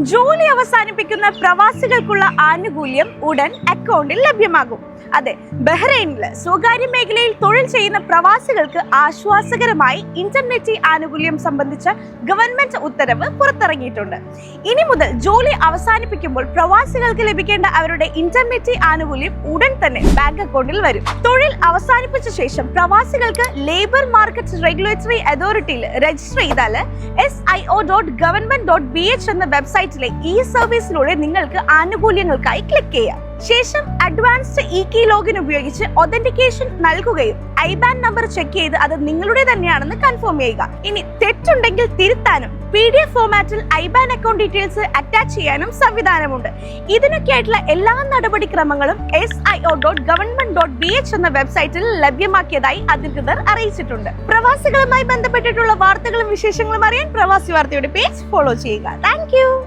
ജോലി അവസാനിപ്പിക്കുന്ന പ്രവാസികൾക്കുള്ള ആനുകൂല്യം ഉടൻ അക്കൗണ്ടിൽ ലഭ്യമാകും. അതെ, ബഹ്റൈനില് സ്വകാര്യ മേഖലയിൽ തൊഴിൽ ചെയ്യുന്ന പ്രവാസികൾക്ക് ആശ്വാസകരമായി ഇന്റർനെറ്റ് ആനുകൂല്യം സംബന്ധിച്ച ഗവൺമെന്റ് ഉത്തരവ് പുറത്തിറങ്ങിയിട്ടുണ്ട്. ഇനി മുതൽ ജോലി അവസാനിപ്പിക്കുമ്പോൾ പ്രവാസികൾക്ക് ലഭിക്കേണ്ട അവരുടെ ഇന്റർനെറ്റ് ആനുകൂല്യം ഉടൻ തന്നെ ബാങ്ക് അക്കൗണ്ടിൽ വരും. തൊഴിൽ അവസാനിപ്പിച്ച ശേഷം പ്രവാസികൾക്ക് ലേബർ മാർക്കറ്റ് റെഗുലേറ്ററി അതോറിറ്റിയിൽ രജിസ്റ്റർ ചെയ്താൽ SIO.government.bh എന്ന വെബ്സൈറ്റിലെ ഈ സർവീസിലൂടെ നിങ്ങൾക്ക് ആനുകൂല്യങ്ങൾക്കായി ക്ലിക്ക് ചെയ്യാം. ശേഷം അഡ്വാൻസ്ഡ് ഇ-കീ ലോഗിൻ ഉപയോഗിച്ച് ഒതന്റിക്കേഷൻ നൽകുകയും IBAN നമ്പർ ചെക്ക് ചെയ്ത് അത് നിങ്ങളുടെ തന്നെയാണെന്ന് കൺഫേം ചെയ്യുക. ഇനി തെറ്റുണ്ടെങ്കിൽ തിരുത്താനും PDF ഫോമാറ്റിൽ IBAN account details attach ചെയ്യാനും സംവിധാനമുണ്ട്. ഇതിനൊക്കെ ആയിട്ടുള്ള എല്ലാ നടപടിക്രമങ്ങളും SIO.government.bh എന്ന വെബ്സൈറ്റിൽ ലഭ്യമാക്കിയതായി അധികൃതർ അറിയിച്ചിട്ടുണ്ട്. പ്രവാസികളുമായി ബന്ധപ്പെട്ടിട്ടുള്ള വാർത്തകളും വിശേഷങ്ങളും അറിയാൻ പ്രവാസി വാർത്തയുടെ പേജ് ഫോളോ ചെയ്യുക. താങ്ക്